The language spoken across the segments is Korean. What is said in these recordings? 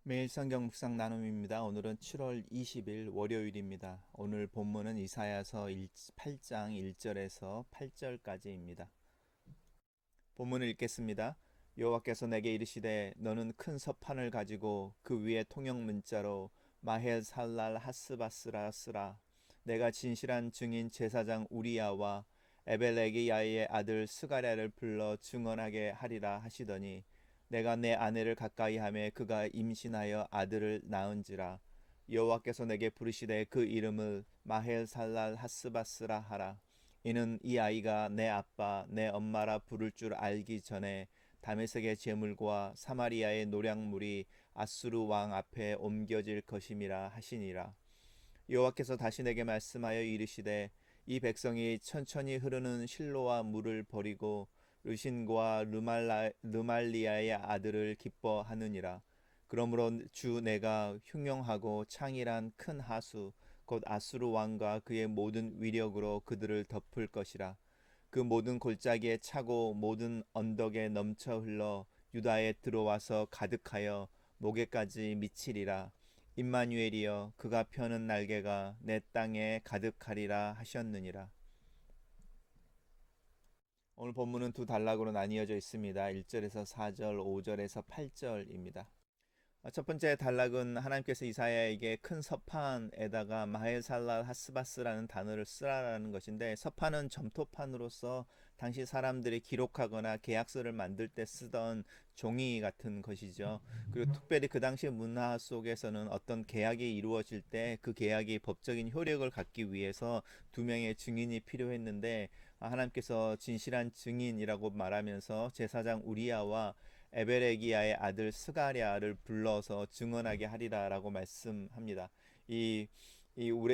매일 성경 묵상 나눔입니다. 오늘은 7월 20일 월요일입니다. 오늘 본문은 이사야서 8장 1절에서 8절까지입니다. 본문을 읽겠습니다. 여호와께서 내게 이르시되 너는 큰 서판을 가지고 그 위에 통영 문자로 마헬 살랄 하스바스라 쓰라. 내가 진실한 증인 제사장 우리야와 에벨레기야의 아들 스가랴를 불러 증언하게 하리라 하시더니 내가 내 아내를 가까이 하매 그가 임신하여 아들을 낳은지라. 여호와께서 내게 부르시되 그 이름을 마헬 살랄 하스바스라 하라. 이는 이 아이가 내 아빠 내 엄마라 부를 줄 알기 전에 다메섹의 제물과 사마리아의 노략물이 아수르 왕 앞에 옮겨질 것임이라 하시니라. 여호와께서 다시 내게 말씀하여 이르시되 이 백성이 천천히 흐르는 실로와 물을 버리고 르신과 르말리아의 아들을 기뻐하느니라. 그러므로 주 내가 흉용하고 창일한 큰 하수 곧 아수르 왕과 그의 모든 위력으로 그들을 덮을 것이라. 그 모든 골짜기에 차고 모든 언덕에 넘쳐 흘러 유다에 들어와서 가득하여 목에까지 미치리라. 임마누엘이여 그가 펴는 날개가 내 땅에 가득하리라 하셨느니라. 오늘 본문은 두 단락으로 나뉘어져 있습니다. 1절에서 4절, 5절에서 8절입니다. 첫 번째 단락은 하나님께서 이사야에게 큰 서판에다가 마헬살랄 하스바스라는 단어를 쓰라라는 것인데, 서판은 점토판으로서 당시 사람들이 기록하거나 계약서를 만들 때 쓰던 종이 같은 것이죠. 그리고 특별히 그 당시 문화 속에서는 어떤 계약이 이루어질 때 그 계약이 법적인 효력을 갖기 위해서 두 명의 증인이 필요했는데, 하나님께서 진실한 증인이라고 말하면서 제사장 우리야와 에베레기야의 아들 스가랴를 불러서 증언하게 하리라라고 말씀합니다. 이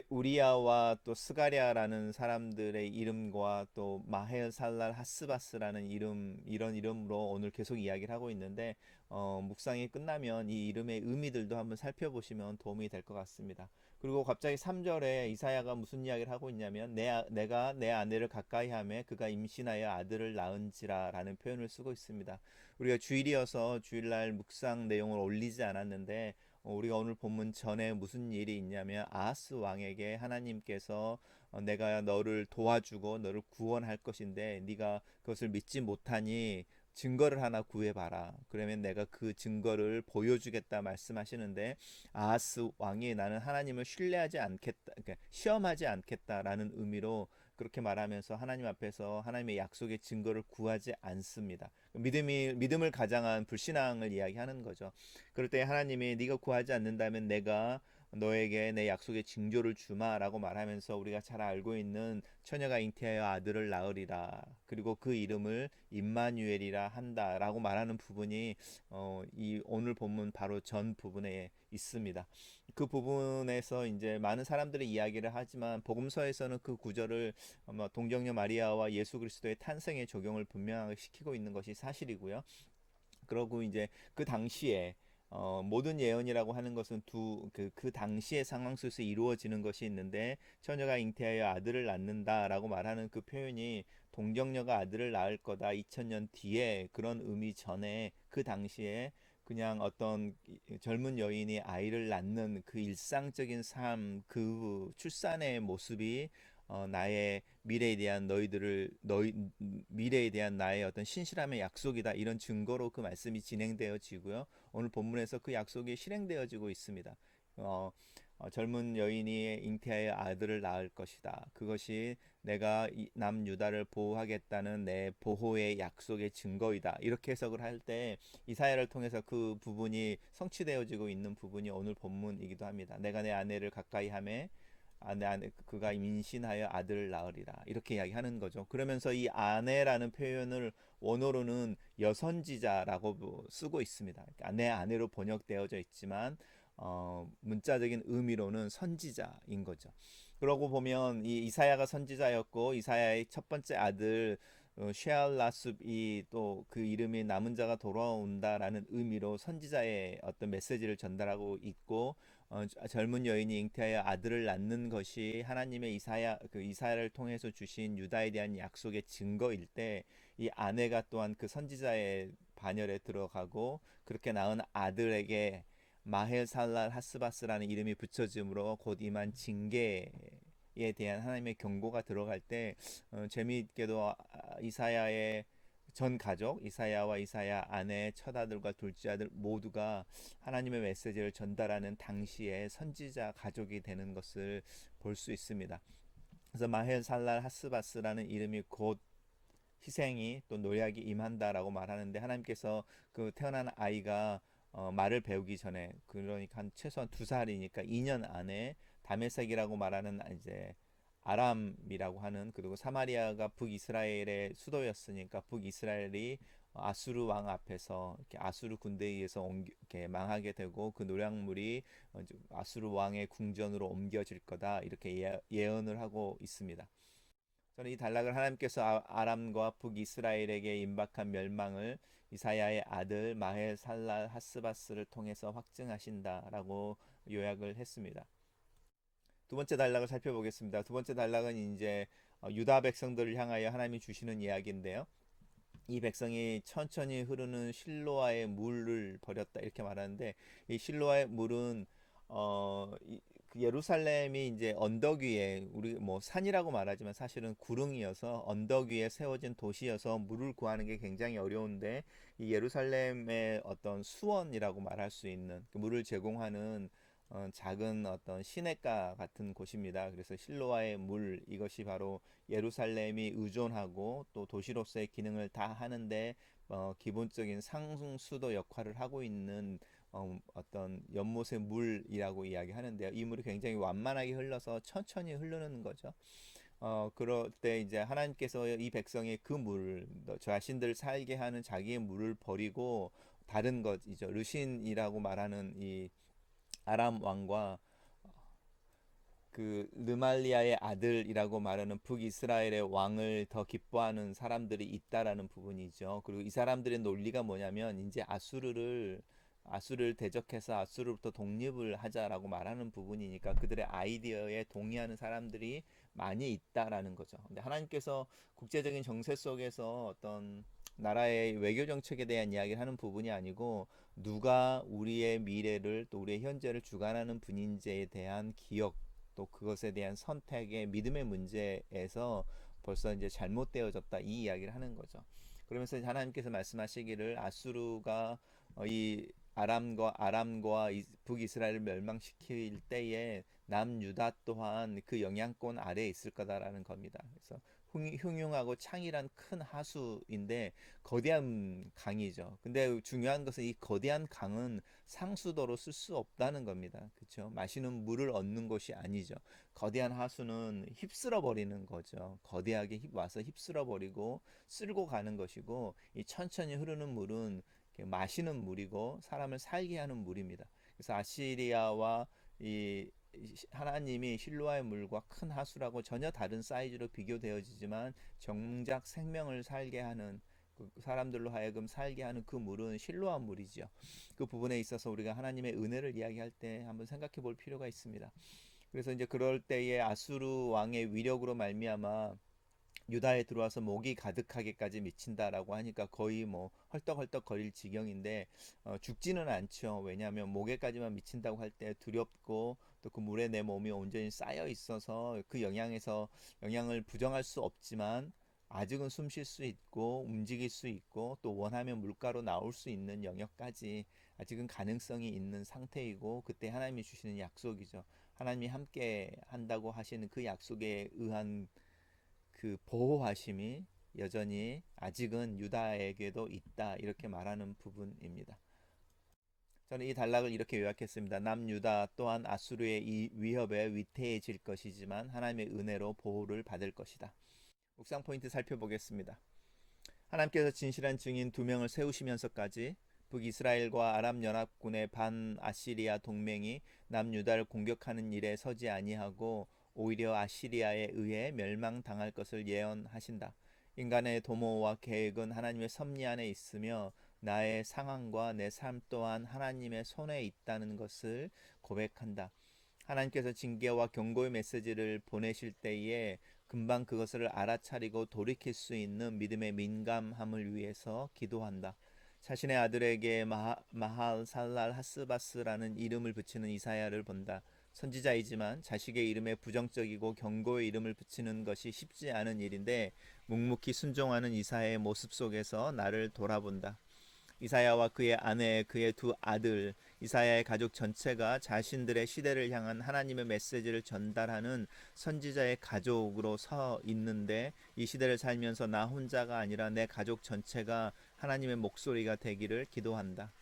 우리야와 또 스가랴라는 사람들의 이름과 또 마헬 살랄 하스바스라는 이런 이름으로 오늘 계속 이야기를 하고 있는데, 묵상이 끝나면 이 이름의 의미들도 한번 살펴보시면 도움이 될 것 같습니다. 그리고 갑자기 3절에 이사야가 무슨 이야기를 하고 있냐면 내가 내 아내를 가까이 하매 그가 임신하여 아들을 낳은지라라는 표현을 쓰고 있습니다. 우리가 주일이어서 주일날 묵상 내용을 올리지 않았는데, 우리가 오늘 본문 전에 무슨 일이 있냐면 아하스 왕에게 하나님께서 내가 너를 도와주고 너를 구원할 것인데 네가 그것을 믿지 못하니 증거를 하나 구해봐라. 그러면 내가 그 증거를 보여주겠다 말씀하시는데, 아하스 왕이 나는 하나님을 신뢰하지 않겠다, 그러니까 시험하지 않겠다라는 의미로 그렇게 말하면서 하나님 앞에서 하나님의 약속의 증거를 구하지 않습니다. 믿음을 가장한 불신앙을 이야기하는 거죠. 그럴 때 하나님이 네가 구하지 않는다면 내가 너에게 내 약속의 징조를 주마라고 말하면서 우리가 잘 알고 있는 처녀가 잉태하여 아들을 낳으리라. 그리고 그 이름을 임마누엘이라 한다라고 말하는 부분이 이 오늘 본문 바로 전 부분에 있습니다. 그 부분에서 이제 많은 사람들이 이야기를 하지만 복음서에서는 그 구절을 동정녀 마리아와 예수 그리스도의 탄생에 적용을 분명하게 시키고 있는 것이 사실이고요. 그러고 이제 그 당시에 모든 예언이라고 하는 것은 그 당시의 상황 속에서 이루어지는 것이 있는데, 처녀가 잉태하여 아들을 낳는다라고 말하는 그 표현이 동정녀가 아들을 낳을 거다 2000년 뒤에 그런 의미 전에 그 당시에 그냥 어떤 젊은 여인이 아이를 낳는 그 일상적인 삶, 그 출산의 모습이 나의 미래에 대한 나의 어떤 신실함의 약속이다, 이런 증거로 그 말씀이 진행되어지고요. 오늘 본문에서 그 약속이 실행되어지고 있습니다. 젊은 여인이 잉태하여 아들을 낳을 것이다. 그것이 내가 남유다를 보호하겠다는 내 보호의 약속의 증거이다. 이렇게 해석을 할 때 이사야를 통해서 그 부분이 성취되어지고 있는 부분이 오늘 본문이기도 합니다. 내가 내 아내를 가까이 하매 내 아내 그가 임신하여 아들을 낳으리라, 이렇게 이야기하는 거죠. 그러면서 이 아내라는 표현을 원어로는 여선지자라고 쓰고 있습니다. 그러니까 내 아내로 번역되어져 있지만 문자적인 의미로는 선지자인 거죠. 그러고 보면 이 이사야가 선지자였고 이사야의 첫 번째 아들 쉐알라숲이 또 그 이름이 남은 자가 돌아온다라는 의미로 선지자의 어떤 메시지를 전달하고 있고, 젊은 여인이 잉태하여 아들을 낳는 것이 하나님의 이사야를 통해서 주신 유다에 대한 약속의 증거일 때, 이 아내가 또한 그 선지자의 반열에 들어가고 그렇게 낳은 아들에게 마헬살랄 하스바스라는 이름이 붙여짐으로 곧 임한 징계에 대한 하나님의 경고가 들어갈 때 재미있게도 이사야의 전 가족 이사야와 이사야 아내 첫아들과 둘째 아들 모두가 하나님의 메시지를 전달하는 당시의 선지자 가족이 되는 것을 볼 수 있습니다. 그래서 마헬살랄 하스바스라는 이름이 곧 희생이 또 노약이 임한다라고 말하는데 하나님께서 그 태어난 아이가 말을 배우기 전에 그러니까 한 최소한 2살이니까 2년 안에 다메섹이라고 말하는 이제 아람이라고 하는 그리고 사마리아가 북이스라엘의 수도였으니까 북이스라엘이 아수르 왕 앞에서 이렇게 아수르 군대에 의해서 이렇게 망하게 되고 그 노략물이 아수르 왕의 궁전으로 옮겨질 거다 이렇게 예언을 하고 있습니다. 저는 이 단락을 하나님께서 아람과 북이스라엘에게 임박한 멸망을 이사야의 아들 마헬살랄 하스바스를 통해서 확증하신다라고 요약을 했습니다. 두 번째 단락을 살펴보겠습니다. 두 번째 단락은 이제 유다 백성들을 향하여 하나님이 주시는 이야기인데요. 이 백성이 천천히 흐르는 실로아의 물을 버렸다 이렇게 말하는데 이 실로아의 물은 그 예루살렘이 이제 언덕 위에 우리 뭐 산이라고 말하지만 사실은 구릉이어서 언덕 위에 세워진 도시여서 물을 구하는 게 굉장히 어려운데 이 예루살렘의 어떤 수원이라고 말할 수 있는 그 물을 제공하는 작은 어떤 시냇가 같은 곳입니다. 그래서 실로아의 물 이것이 바로 예루살렘이 의존하고 또 도시로서의 기능을 다 하는데 기본적인 상수도 역할을 하고 있는 어떤 연못의 물이라고 이야기하는데요. 이 물이 굉장히 완만하게 흘러서 천천히 흐르는 거죠. 그럴 때 이제 하나님께서 이 백성의 그 물을 자신들 살게 하는 자기의 물을 버리고 다른 것이죠. 르신이라고 말하는 이 아람 왕과 그 르말리아의 아들이라고 말하는 북이스라엘의 왕을 더 기뻐하는 사람들이 있다라는 부분이죠. 그리고 이 사람들의 논리가 뭐냐면 이제 아수르를 대적해서 아수르로부터 독립을 하자라고 말하는 부분이니까 그들의 아이디어에 동의하는 사람들이 많이 있다라는 거죠. 근데 하나님께서 국제적인 정세 속에서 어떤 나라의 외교 정책에 대한 이야기를 하는 부분이 아니고 누가 우리의 미래를 또 우리의 현재를 주관하는 분인지에 대한 기억 또 그것에 대한 선택의 믿음의 문제에서 벌써 이제 잘못되어졌다 이 이야기를 하는 거죠. 그러면서 하나님께서 말씀하시기를 아수르가 이 아람과 북이스라엘을 멸망시킬 때에 남유다 또한 그 영향권 아래에 있을 거다라는 겁니다. 그래서 흉흉하고 창이란 큰 하수인데 거대한 강이죠. 근데 중요한 것은 이 거대한 강은 상수도로 쓸 수 없다는 겁니다. 그렇죠? 마시는 물을 얻는 것이 아니죠. 거대한 하수는 휩쓸어 버리는 거죠. 거대하게 와서 휩쓸어 버리고 쓸고 가는 것이고 이 천천히 흐르는 물은 마시는 물이고 사람을 살게 하는 물입니다. 그래서 아시리아와 이 하나님이 실로아의 물과 큰 하수라고 전혀 다른 사이즈로 비교되어지지만 정작 생명을 살게 하는 그 사람들로 하여금 살게 하는 그 물은 실로아 물이죠. 그 부분에 있어서 우리가 하나님의 은혜를 이야기할 때 한번 생각해 볼 필요가 있습니다. 그래서 이제 그럴 때에 아수르 왕의 위력으로 말미암아 유다에 들어와서 목이 가득하게까지 미친다라고 하니까 거의 뭐 헐떡헐떡 거릴 지경인데 죽지는 않죠. 왜냐하면 목에까지만 미친다고 할 때 두렵고 또 그 물에 내 몸이 온전히 쌓여 있어서 그 영향을 부정할 수 없지만 아직은 숨 쉴 수 있고 움직일 수 있고 또 원하면 물가로 나올 수 있는 영역까지 아직은 가능성이 있는 상태이고 그때 하나님이 주시는 약속이죠. 하나님이 함께 한다고 하시는 그 약속에 의한 그 보호하심이 여전히 아직은 유다에게도 있다 이렇게 말하는 부분입니다. 저는 이 단락을 이렇게 요약했습니다. 남유다 또한 아수르의 이 위협에 위태해질 것이지만 하나님의 은혜로 보호를 받을 것이다. 묵상 포인트 살펴보겠습니다. 하나님께서 진실한 증인 2명을 세우시면서까지 북이스라엘과 아람 연합군의 반아시리아 동맹이 남유다를 공격하는 일에 서지 아니하고 오히려 아시리아에 의해 멸망당할 것을 예언하신다. 인간의 도모와 계획은 하나님의 섭리 안에 있으며 나의 상황과 내 삶 또한 하나님의 손에 있다는 것을 고백한다. 하나님께서 징계와 경고의 메시지를 보내실 때에 금방 그것을 알아차리고 돌이킬 수 있는 믿음의 민감함을 위해서 기도한다. 자신의 아들에게 마할 살랄 하스바스라는 이름을 붙이는 이사야를 본다. 선지자이지만 자식의 이름에 부정적이고 경고의 이름을 붙이는 것이 쉽지 않은 일인데 묵묵히 순종하는 이사야의 모습 속에서 나를 돌아본다. 이사야와 그의 아내, 그의 두 아들, 이사야의 가족 전체가 자신들의 시대를 향한 하나님의 메시지를 전달하는 선지자의 가족으로 서 있는데 이 시대를 살면서 나 혼자가 아니라 내 가족 전체가 하나님의 목소리가 되기를 기도한다.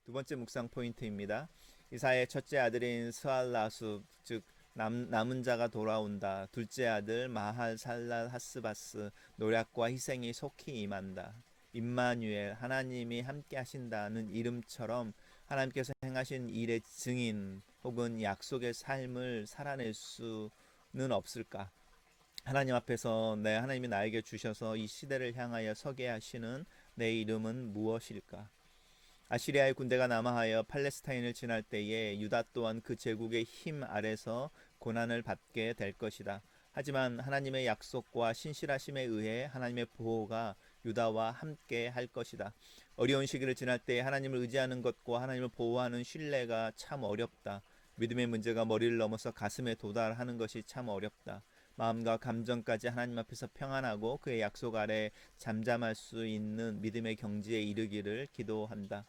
두 번째 묵상 포인트입니다. 이사야의 첫째 아들인 스알라수, 즉 남은 자가 돌아온다. 둘째 아들 마할 살랄 하스바스, 노략과 희생이 속히 임한다. 임마누엘, 하나님이 함께 하신다는 이름처럼 하나님께서 행하신 일의 증인 혹은 약속의 삶을 살아낼 수는 없을까? 하나님 앞에서 내 하나님이 나에게 주셔서 이 시대를 향하여 서게 하시는 내 이름은 무엇일까? 아시리아의 군대가 남하하여 팔레스타인을 지날 때에 유다 또한 그 제국의 힘 아래서 고난을 받게 될 것이다. 하지만 하나님의 약속과 신실하심에 의해 하나님의 보호가 유다와 함께 할 것이다. 어려운 시기를 지날 때 하나님을 의지하는 것과 하나님을 보호하는 신뢰가 참 어렵다. 믿음의 문제가 머리를 넘어서 가슴에 도달하는 것이 참 어렵다. 마음과 감정까지 하나님 앞에서 평안하고 그의 약속 아래 잠잠할 수 있는 믿음의 경지에 이르기를 기도한다.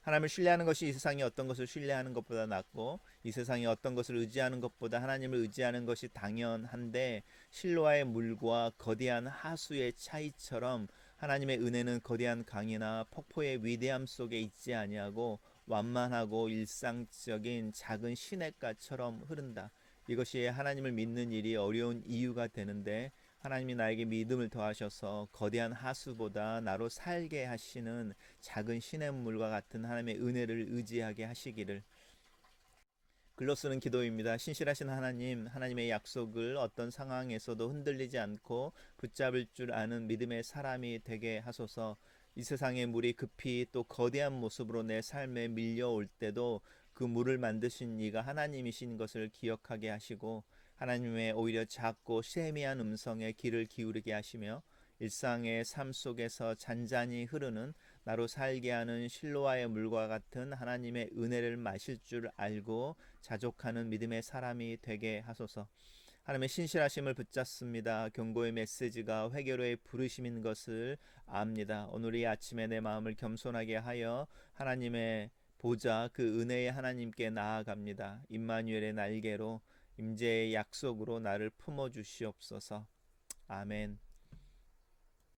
하나님을 신뢰하는 것이 이 세상에 어떤 것을 신뢰하는 것보다 낫고 이 세상에 어떤 것을 의지하는 것보다 하나님을 의지하는 것이 당연한데 실로아의 물과 거대한 하수의 차이처럼 하나님의 은혜는 거대한 강이나 폭포의 위대함 속에 있지 아니하고 완만하고 일상적인 작은 시냇가처럼 흐른다. 이것이 하나님을 믿는 일이 어려운 이유가 되는데 하나님이 나에게 믿음을 더하셔서 거대한 하수보다 나로 살게 하시는 작은 시냇물과 같은 하나님의 은혜를 의지하게 하시기를 글로 쓰는 기도입니다. 신실하신 하나님, 하나님의 약속을 어떤 상황에서도 흔들리지 않고 붙잡을 줄 아는 믿음의 사람이 되게 하소서. 이 세상의 물이 급히 또 거대한 모습으로 내 삶에 밀려올 때도 그 물을 만드신 이가 하나님이신 것을 기억하게 하시고 하나님의 오히려 작고 세미한 음성에 귀를 기울이게 하시며 일상의 삶 속에서 잔잔히 흐르는 나로 살게 하는 실로와의 물과 같은 하나님의 은혜를 마실 줄 알고 자족하는 믿음의 사람이 되게 하소서. 하나님의 신실하심을 붙잡습니다. 경고의 메시지가 회개로의 부르심인 것을 압니다. 오늘 이 아침에 내 마음을 겸손하게 하여 하나님의 보좌 그 은혜의 하나님께 나아갑니다. 임마누엘의 날개로 임재의 약속으로 나를 품어 주시옵소서. 아멘.